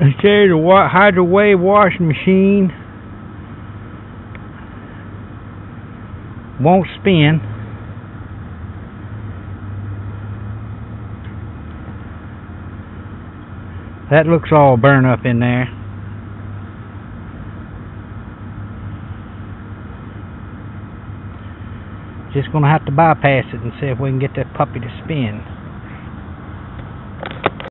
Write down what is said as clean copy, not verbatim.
Okay, the Hydrowave washing machine won't spin. That looks all burned up in there. Just gonna have to bypass it and see if we can get that puppy to spin.